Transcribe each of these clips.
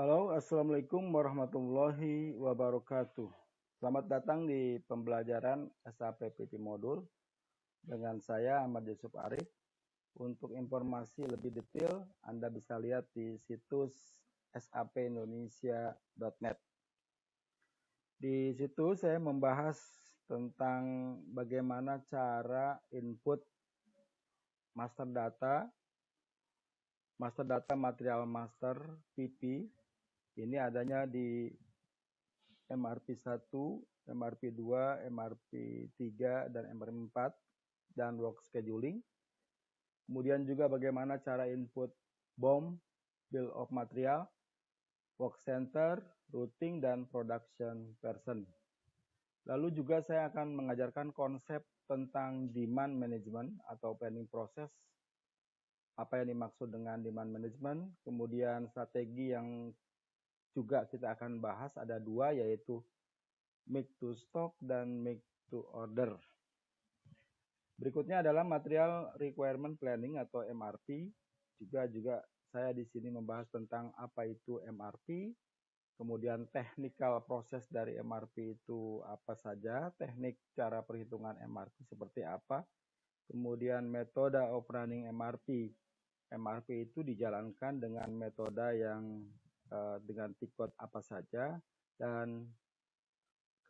Halo, Assalamualaikum warahmatullahi wabarakatuh. Selamat datang di pembelajaran SAP PT Modul dengan saya Ahmad Yusuf Arif. Untuk informasi lebih detail, Anda bisa lihat di situs sapindonesia.net. Di situ saya membahas tentang bagaimana cara input master data material master PP. Ini adanya di MRP1, MRP2, MRP3, dan MRP4, dan work scheduling. Kemudian juga bagaimana cara input BOM, bill of material, work center, routing, dan production person. Lalu juga saya akan mengajarkan konsep tentang demand management atau planning process. Apa yang dimaksud dengan demand management, kemudian strategi yang juga kita akan bahas ada dua, yaitu make to stock dan make to order. Berikutnya adalah material requirement planning atau MRP. Juga saya di sini membahas tentang apa itu MRP, kemudian technical proses dari MRP itu apa saja, teknik cara perhitungan MRP seperti apa, kemudian metode of running MRP. MRP itu dijalankan dengan metode yang dengan tikot apa saja, dan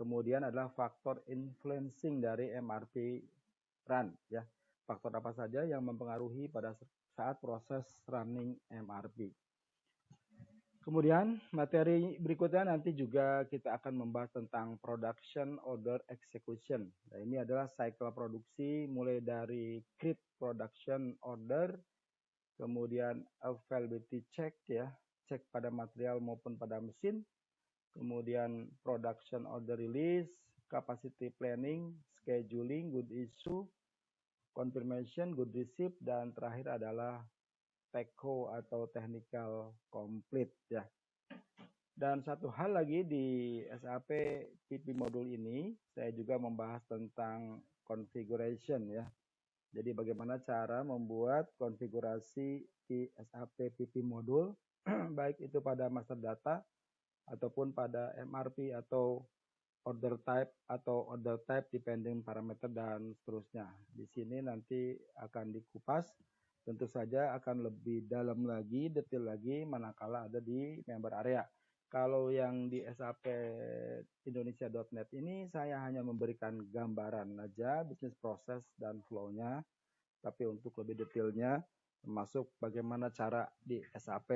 kemudian adalah faktor influencing dari MRP run, ya. Faktor apa saja yang mempengaruhi pada saat proses running MRP. Kemudian materi berikutnya nanti juga kita akan membahas tentang production order execution. Nah, ini adalah cycle produksi mulai dari create production order, kemudian availability check, ya, cek pada material maupun pada mesin, kemudian production order release, capacity planning, scheduling, good issue, confirmation, good receipt, dan terakhir adalah TECO atau technical complete, ya. Dan satu hal lagi di SAP PP modul ini, saya juga membahas tentang configuration, ya. Jadi bagaimana cara membuat konfigurasi di SAP PP modul, baik itu pada master data ataupun pada MRP atau order type depending parameter dan seterusnya. Di sini nanti akan dikupas, tentu saja akan lebih dalam lagi, detail lagi manakala ada di member area. Kalau yang di SAP Indonesia.net ini saya hanya memberikan gambaran aja bisnis proses dan flow-nya, tapi untuk lebih detailnya termasuk bagaimana cara di SAP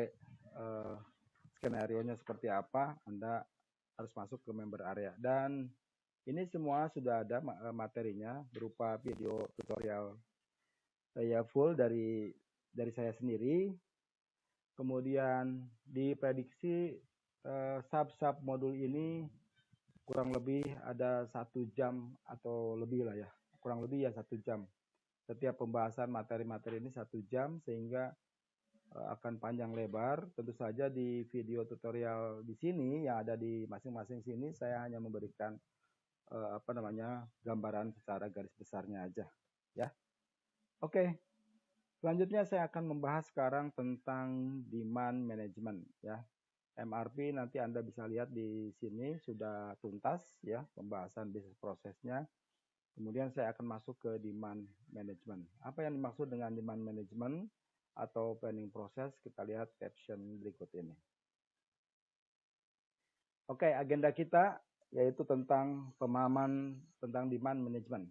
skenario-nya seperti apa, Anda harus masuk ke member area. Dan ini semua sudah ada materinya berupa video tutorial saya full dari saya sendiri. Kemudian diprediksi sub modul ini kurang lebih ada 1 jam atau lebih lah, ya, kurang lebih ya 1 jam. Setiap pembahasan materi-materi ini 1 jam, sehingga akan panjang lebar. Tentu saja di video tutorial di sini yang ada di masing-masing sini saya hanya memberikan gambaran secara garis besarnya aja, ya. Oke. Selanjutnya saya akan membahas sekarang tentang demand management, ya. MRP nanti Anda bisa lihat di sini sudah tuntas, ya, pembahasan bisnis prosesnya. Kemudian saya akan masuk ke demand management. Apa yang dimaksud dengan demand management atau planning proses? Kita lihat caption berikut ini. Oke, agenda kita yaitu tentang pemahaman tentang demand management.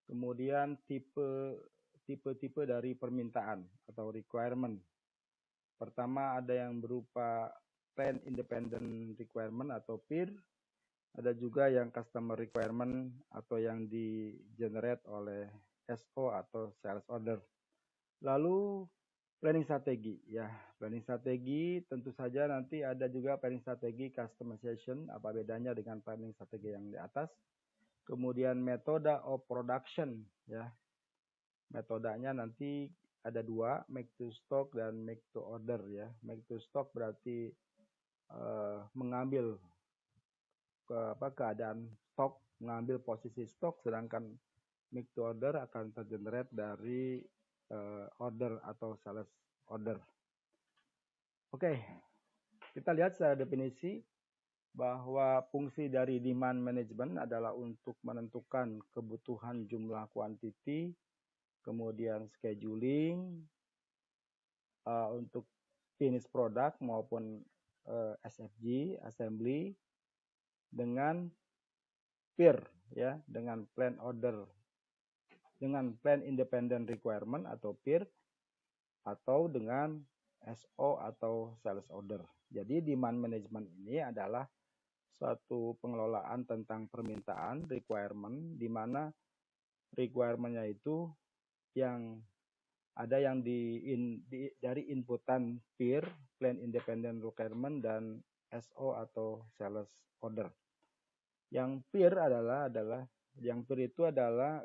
Kemudian tipe dari permintaan atau requirement. Pertama ada yang berupa plan independent requirement atau PIR. Ada juga yang customer requirement atau yang di generate oleh SO atau sales order. Lalu planning strategi, ya. Planning strategi tentu saja nanti ada juga planning strategi customization, apa bedanya dengan planning strategi yang di atas. Kemudian metode of production, ya. Metodenya nanti ada 2, make to stock dan make to order, ya. Make to stock berarti mengambil keadaan stok, mengambil posisi stok, sedangkan make to order akan tergenerate dari order atau sales order. Oke. Kita lihat secara definisi bahwa fungsi dari demand management adalah untuk menentukan kebutuhan jumlah kuantiti, kemudian scheduling untuk finish product maupun SFG, assembly, dengan PIR, ya, dengan plan order, dengan plan independent requirement atau PIR, atau dengan SO atau sales order. Jadi demand management ini adalah suatu pengelolaan tentang permintaan, requirement, di mana requirement-nya itu yang ada yang dari inputan PIR, plan independent requirement, dan SO atau sales order. Yang PIR itu adalah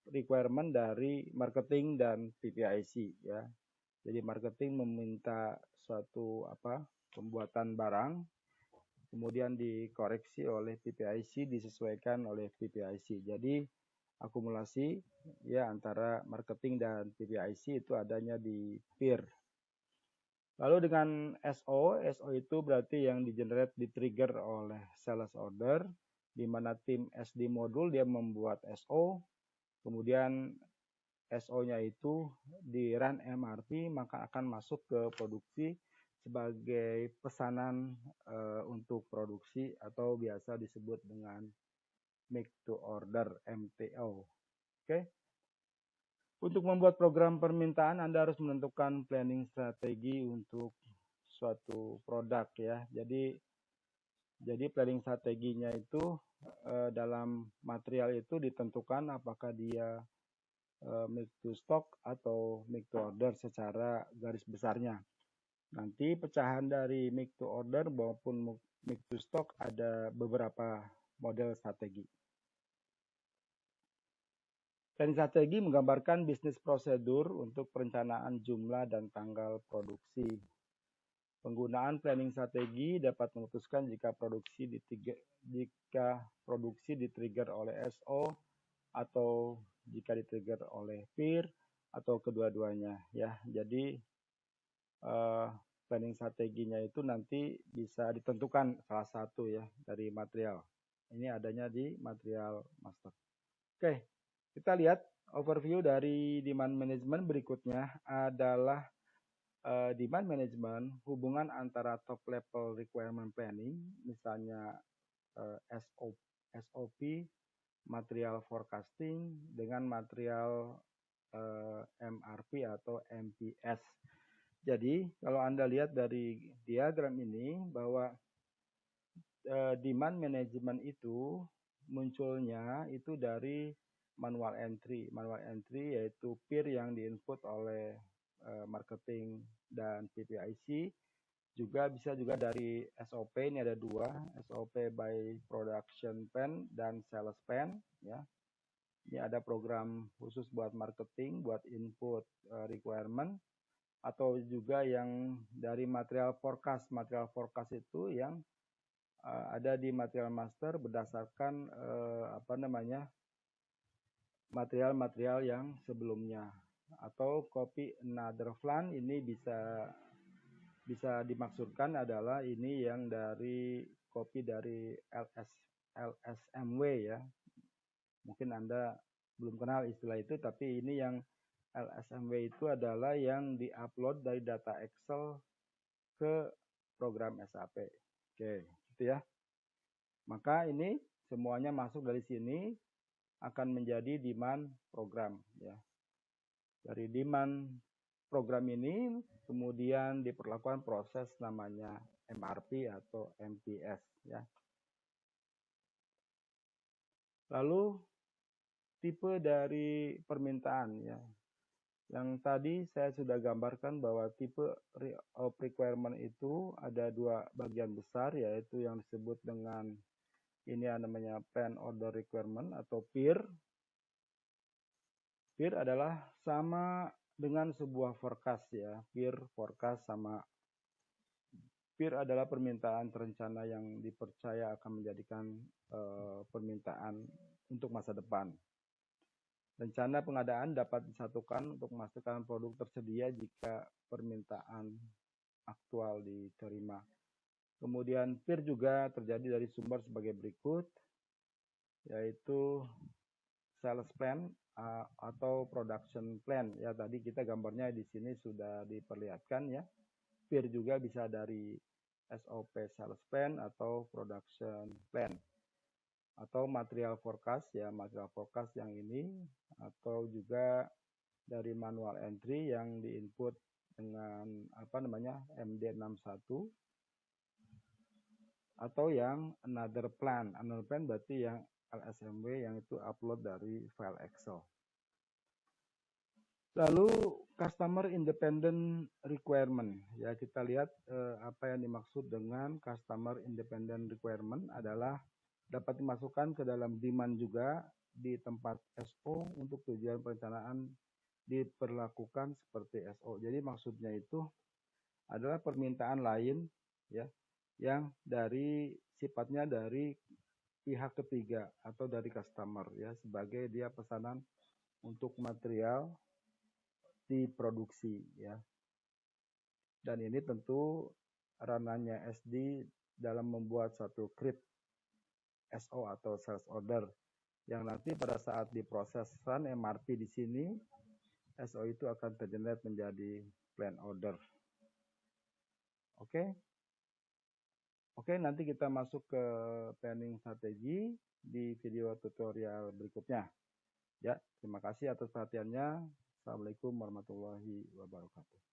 requirement dari marketing dan PPIC, ya. Jadi marketing meminta suatu pembuatan barang, kemudian dikoreksi oleh PPIC, disesuaikan oleh PPIC. Jadi akumulasi ya antara marketing dan PPIC itu adanya di PIR. Lalu dengan SO itu berarti yang di-generate, di-trigger oleh sales order, di mana tim SD modul dia membuat SO, kemudian SO-nya itu di run MRP, maka akan masuk ke produksi sebagai pesanan untuk produksi atau biasa disebut dengan make to order, MTO. Oke. Untuk membuat program permintaan, Anda harus menentukan planning strategi untuk suatu produk, ya. Jadi planning strateginya itu dalam material itu ditentukan apakah dia make to stock atau make to order secara garis besarnya. Nanti pecahan dari make to order maupun make to stock ada beberapa model strategi. Planning strategi menggambarkan bisnis prosedur untuk perencanaan jumlah dan tanggal produksi. Penggunaan planning strategi dapat memutuskan jika produksi di-trigger oleh SO atau jika di-trigger oleh PIR atau kedua-duanya, ya. Jadi planning strateginya itu nanti bisa ditentukan salah satu, ya, dari material. Ini adanya di material master. Oke, kita lihat overview dari demand management. Berikutnya adalah demand management, hubungan antara top level requirement planning, misalnya SOP, material forecasting, dengan material MRP atau MPS. Jadi kalau Anda lihat dari diagram ini bahwa demand management itu munculnya itu dari manual entry. Manual entry yaitu PIR yang diinput oleh marketing dan PPIC. Bisa juga dari SOP, ini ada dua, SOP by production plan dan sales plan, ya. Ini ada program khusus buat marketing, buat input requirement, atau juga yang dari material forecast. Material forecast itu yang ada di material master berdasarkan material-material yang sebelumnya. Atau copy another plan, ini bisa dimaksudkan adalah ini yang dari copy dari LSMW, ya. Mungkin Anda belum kenal istilah itu, tapi ini yang LSMW itu adalah yang diupload dari data Excel ke program SAP. Oke, gitu ya. Maka ini semuanya masuk dari sini akan menjadi demand program, ya. Dari demand program ini kemudian diperlakukan proses namanya MRP atau MPS, ya. Lalu tipe dari permintaan, ya. Yang tadi saya sudah gambarkan bahwa tipe of requirement itu ada dua bagian besar, yaitu yang disebut dengan ini yang namanya plan order requirement atau PIR. PIR adalah sama dengan sebuah forecast, ya. PIR forecast sama. PIR adalah permintaan terencana yang dipercaya akan menjadikan permintaan untuk masa depan. Rencana pengadaan dapat disatukan untuk memastikan produk tersedia jika permintaan aktual diterima. Kemudian PIR juga terjadi dari sumber sebagai berikut, yaitu sales plan atau production plan. Ya, tadi kita gambarnya di sini sudah diperlihatkan ya. PIR juga bisa dari SOP sales plan atau production plan. Atau material forecast ya, material forecast yang ini, atau juga dari manual entry yang diinput dengan MD61, atau yang another plan berarti yang LSMW yang itu upload dari file Excel. Lalu customer independent requirement, ya kita lihat apa yang dimaksud dengan customer independent requirement adalah dapat dimasukkan ke dalam demand juga di tempat SO untuk tujuan perencanaan diperlakukan seperti SO. Jadi maksudnya itu adalah permintaan lain ya yang dari sifatnya dari pihak ketiga atau dari customer ya, sebagai dia pesanan untuk material diproduksi ya. Dan ini tentu ranahnya SD dalam membuat satu script SO atau sales order yang nanti pada saat diproses run MRP di sini SO itu akan tergenerate menjadi plan order. Oke, nanti kita masuk ke planning strategi di video tutorial berikutnya. Ya, terima kasih atas perhatiannya. Assalamualaikum warahmatullahi wabarakatuh.